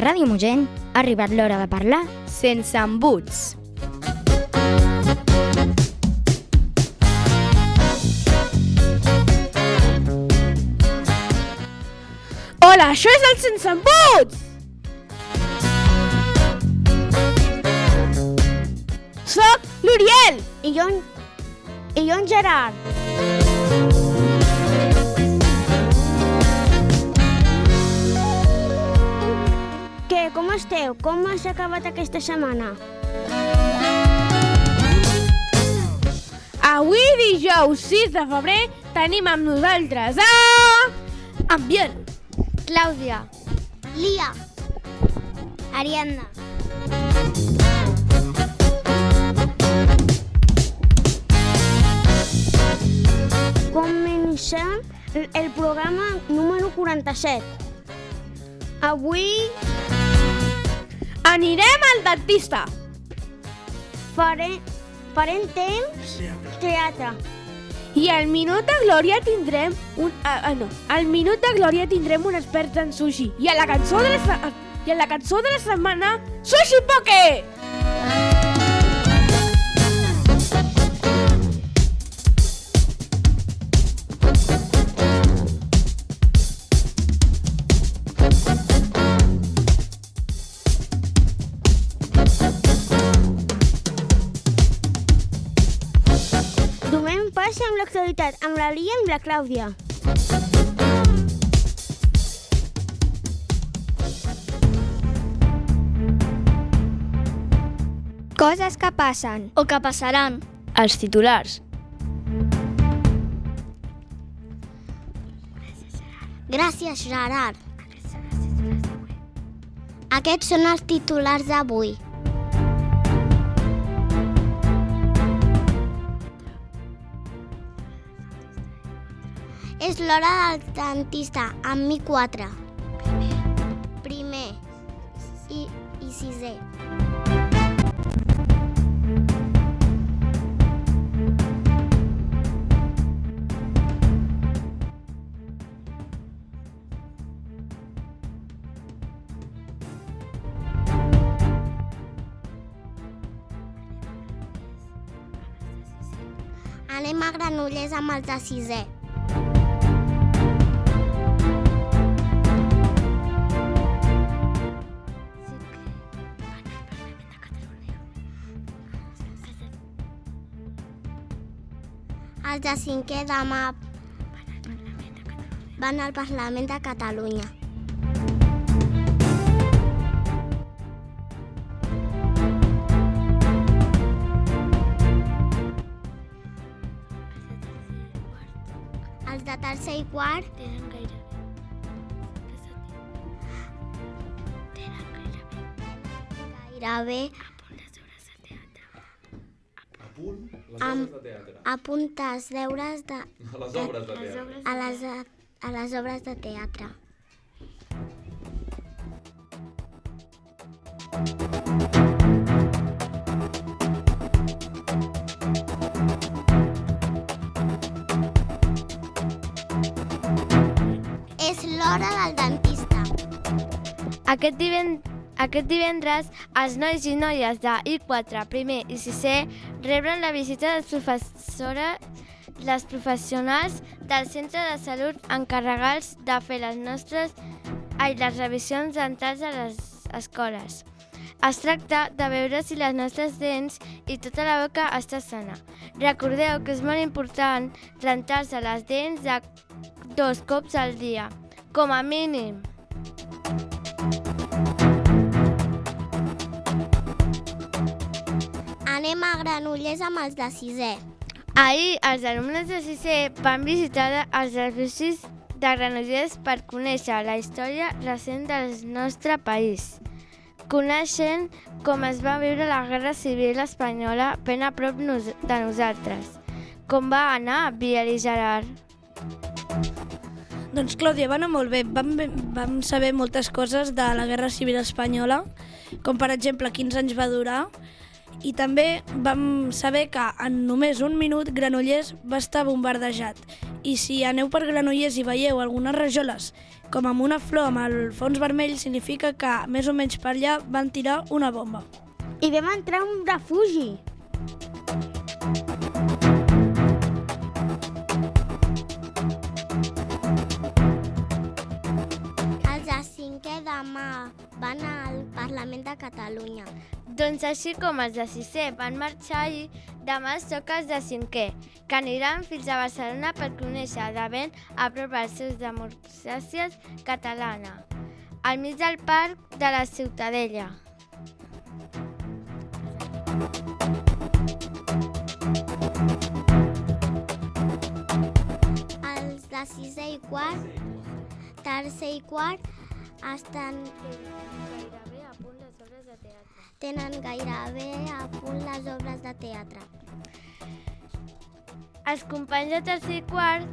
Ràdio Mogent ha arribat l'hora de parlar sense embuts. Hola, això és el Sense Embuts! Soc l'Uriel! I jo en Gerard. Què, com esteu? Com has acabat aquesta setmana? Avui, dijous 6 de febrer, tenim amb nosaltres Ambient, Clàudia, Lia, Ariadna. Comencem el programa número 47. Avui anirem al dentista. farem temps teatre. I al Minut de Glòria tindrem un expert en sushi. I a la cançó de la setmana, Sushi Poke! Donem pas amb l'actualitat, amb la Lia i amb la Clàudia. coses que passen o que passaran. Els titulars. Gràcies, Gerard. Aquests són els titulars d'avui. És l'hora del dentista, amb mi 4. Primer i sisè. Anem a Granollers amb els de sisè. Els de cinquè demà van al Parlament de Catalunya. Els de tercer i quart tenen gairebé a punt els deures de teatre. A les obres de teatre. És l'hora del dentista. Aquest divendres, els nois i noies de I4, primer i sisè, rebran la visita les professionals del centre de salut encarregats de fer les revisions dentals a les escoles. Es tracta de veure si les nostres dents i tota la boca està sana. Recordeu que és molt important rentar-se les dents 2 cops al dia, com a mínim. Anem a Granollers amb els de sisè. Ahir, els alumnes de sisè van visitar els edificis de Granollers per conèixer la història recent del nostre país, coneixent com es va viure la Guerra Civil Espanyola ben a prop de nosaltres. Com va anar, Biel i Gerard? Doncs, Clàudia, va anar molt bé. Vam saber moltes coses de la Guerra Civil Espanyola, com per exemple quins anys va durar, i també vam saber que en només un minut Granollers va estar bombardejat. I si aneu per Granollers i veieu algunes rajoles com amb una flor amb el fons vermell, significa que més o menys per allà van tirar una bomba. I vam entrar a un refugi. Els de 5è demà van al Parlament de Catalunya. Doncs així com els de 6è van marxar ahir, demà es toca els de 5è, que aniran fins a Barcelona per conèixer de ben a prop les seves democràcies catalana, al mig del parc de la Ciutadella. Els de 6è i quart, tercer i quart, tenen gairebé a punt les obres de teatre. Els companys de tercer i quart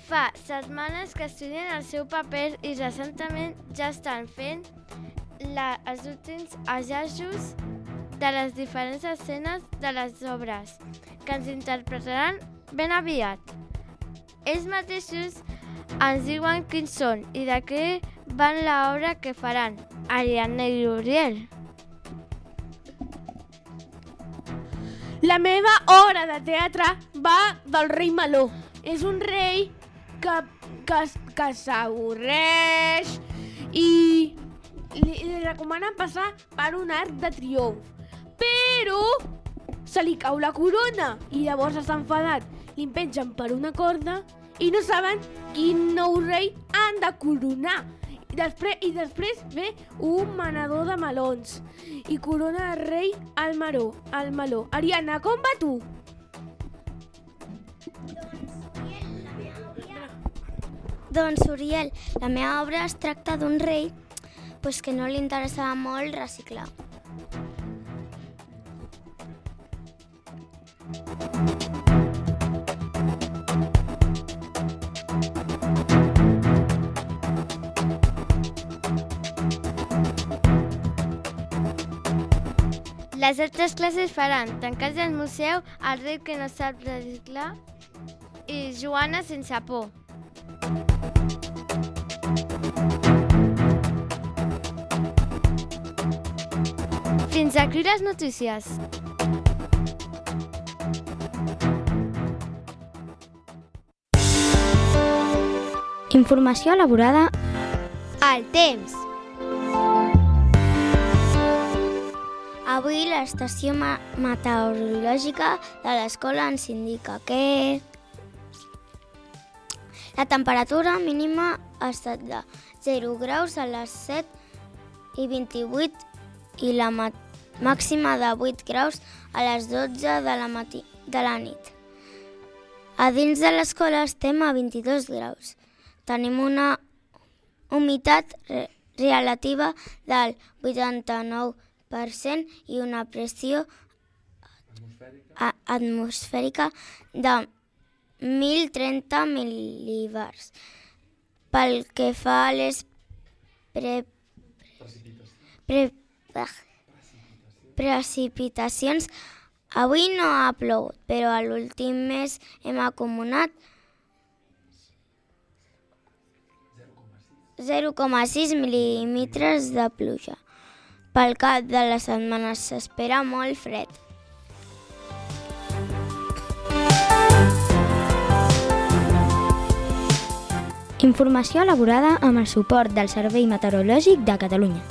fa setmanes que estudien el seu paper i recentment ja estan fent els últims assajos de les diferents escenes de les obres, que ens interpretaran ben aviat. Ells mateixos ens diuen quins són i de què van l'obra que faran, Ariadna i Uriel. La meva obra de teatre va del rei Meló. És un rei que s'avorreix i li recomanen passar per un arc de triomf. Però se li cau la corona i llavors està enfadat. Li pengen per una corda i no saben quin nou rei han de coronar. I després ve un menador de melons i corona el rei al meló. Ariadna, com va tu? Doncs, Uriel, la meva obra es tracta d'un rei que no li interessava molt reciclar. Les altres classes faran Tancats al museu, El rei que no sap reciclar i Joana sense por. Fins aquí les notícies. Informació elaborada al temps. Avui l'estació meteorològica de l'escola ens indica que la temperatura mínima ha estat de 0 graus a les 7:28 i la màxima de 8 graus a les 12 de la nit. A dins de l'escola estem a 22 graus. Tenim una humitat relativa del 89% i una pressió atmosfèrica de 1.030 mil·líbars. Pel que fa a les precipitacions, avui no ha plogut, però a l'últim mes hem acumulat 0,6 mil·límetres de pluja. Pel cap de la setmana s'espera molt fred. Informació elaborada amb el suport del Servei Meteorològic de Catalunya.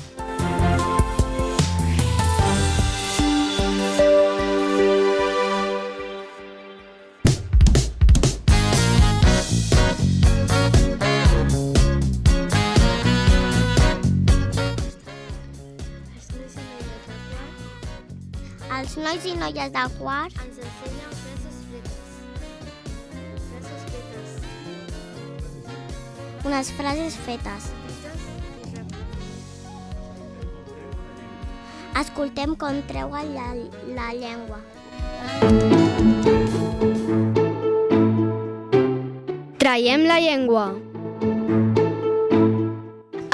Els nois i noies de quart Ens ensenyen frases fetes. unes frases fetes. Escoltem com treuen la llengua. Traiem la llengua.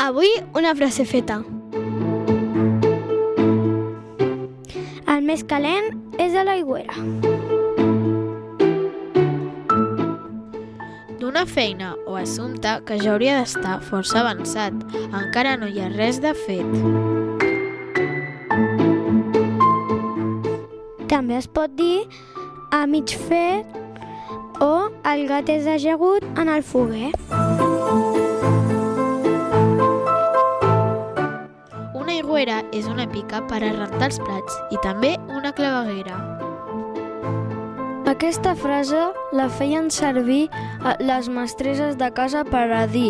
Avui una frase feta. El més calent és a l'aigüera. D'on una feina o assumpte que ja hauria d'estar força avançat. Encara no hi ha res de fet. També es pot dir a mig fer o el gat és ajagut en el foguer. Una aigüera és una pica per a rentar els plats i també una claveguera. Aquesta frase la feien servir les mestresses de casa per a dir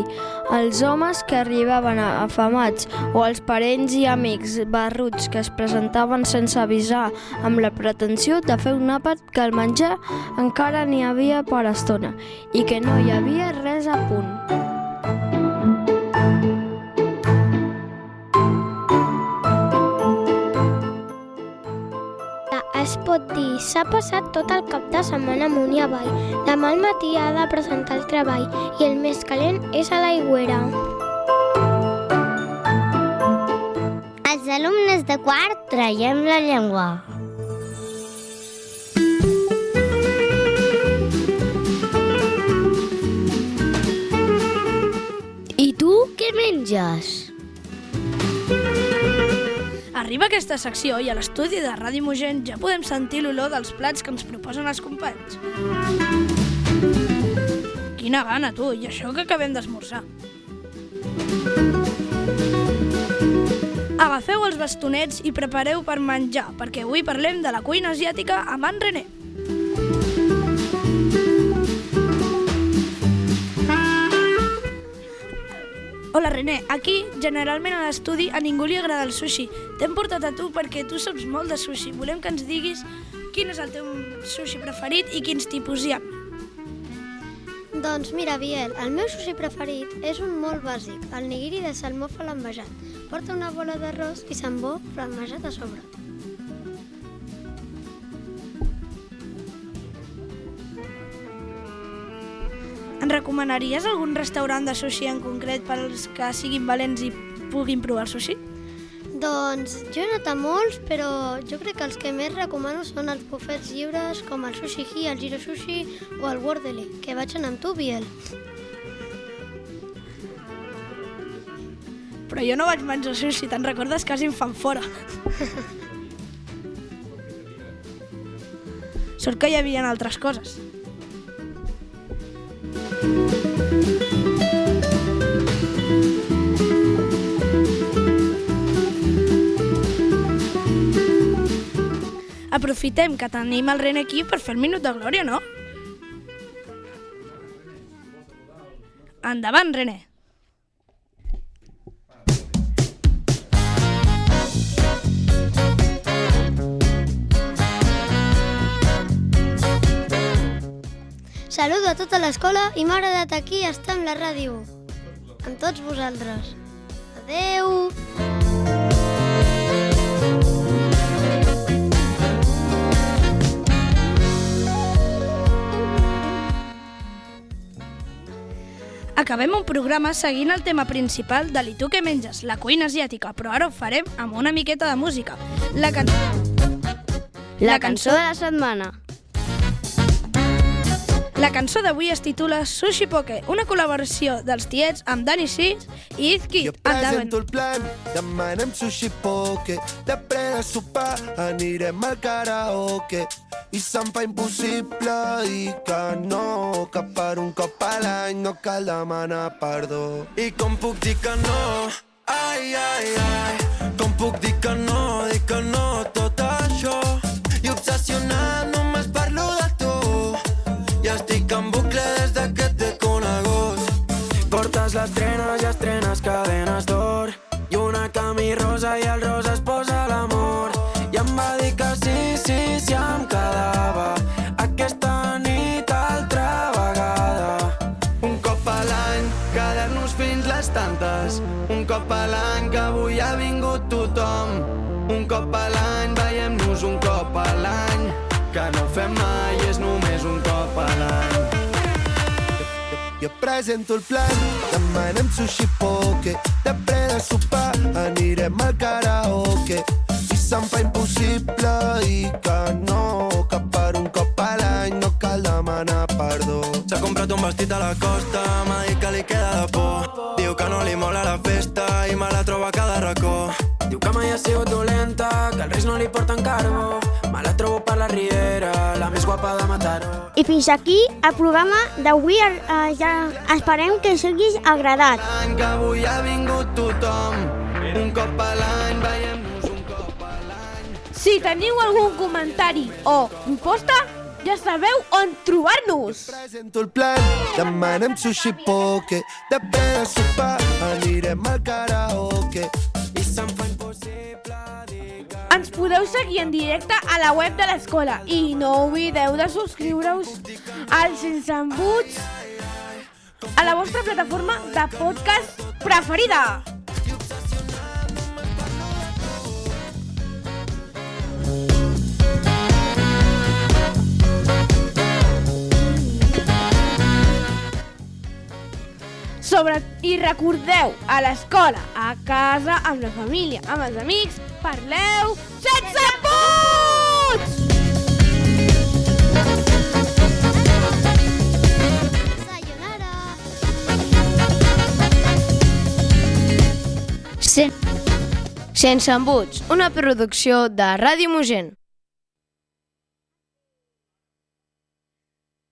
als homes que arribaven afamats o als parents i amics barruts que es presentaven sense avisar amb la pretensió de fer un àpat que el menjar encara n'hi havia per estona i que no hi havia res a punt. Es pot dir, s'ha passat tot el cap de setmana amunt i avall. Demà al matí ha de presentar el treball i el més calent és a l'aigüera. Els alumnes de quart traiem la llengua. I tu què menges? Arriba aquesta secció i a l'estudi de Ràdio Mogent ja podem sentir l'olor dels plats que ens proposen els companys. Quina gana, tu, i això que acabem d'esmorzar. Agafeu els bastonets i prepareu per menjar, perquè avui parlem de la cuina asiàtica amb en René. Hola René, aquí generalment a l'estudi a ningú li agrada el sushi. T'hem portat a tu perquè tu saps molt de sushi. Volem que ens diguis quin és el teu sushi preferit i quins tipus hi ha. Doncs mira, Biel, el meu sushi preferit és un molt bàsic, el nigiri de salmó flambejat. Porta una bola d'arròs i salmó flambejat a sobre. Ens recomanaries algun restaurant de sushi en concret per als que siguin valents i puguin provar el sushi? Doncs jo he anat a molts, però jo crec que els que més recomano són els bufets lliures com el Sushi Hi, el Giro Sushi o el Wordele, que vaig anar amb tu, Biel. Però jo no vaig menjar sushi, te'n recordes? Quasi em fan fora. Sort que hi havia altres coses. Aprofitem que tenim el René aquí per fer el minut de glòria, no? Endavant, René. Saludo a tota l'escola i m'ha agradat aquí estar amb la ràdio, amb tots vosaltres. Adeu! Acabem un programa seguint el tema principal de l'I tu què menges, la cuina asiàtica, però ara ho farem amb una miqueta de música. La cançó de la setmana. La cançó d'avui es titula Sushi Poke, una col·laboració dels Tiets amb Dani Sis i Izquid. Jo presento el plan, demanem sushi poke, després de sopar anirem al karaoke i se'm fa impossible dir que no, que per un cop a l'any no cal demanar perdó. I com puc dir que no? Ai, ai, ai, com puc dir que no tot això i obsessionat només parlo de tu. Ja estic en bucle des de que t'he conegut. Portes les trenes i estrenes cadenes d'or i una camí rosa i el rosa es posa l'amor. I em va dir que sí, em quedava aquesta nit altra vegada. Un cop a l'any, quedar-nos fins les tantes. Un cop a l'any que avui ha vingut tothom. Un cop a l'any, veiem-nos un cop a l'any. Que no fem mai, és només un cop a l'any. Jo presento el plan, demanem sushi poke, després de sopar anirem al karaoke i se'm fa impossible dir que no, que per un cop a l'any no cal demanar perdó. S'ha comprat comprat un vestit a la costa, m'ha dit que li queda de por. Diu que no li mola la festa i me la troba a cada racó. Diu que mai ha sigut dolenta, que els reis no li porten carbó. Me la trobo per la Riera, la més guapa de Mataró. I fins aquí el programa d'avui. Ja esperem que us hagi agradat. Que avui ha vingut tothom, un cop a l'any, veiem-nos un cop a l'any. Si teniu algun comentari o proposta, ja sabeu on trobar-nos. Presento el plan, demanem sushi poke, després de sopar anirem al karaoke. I se'm fa impossible dir que... Ens podeu seguir en directe a la web de l'escola i no oblideu de subscriure-us al Sense Embuts a la vostra plataforma de podcast preferida. I recordeu, a l'escola, a casa, amb la família, amb els amics, parleu sense embuts! Sense Embuts, una producció de Ràdio Mogent.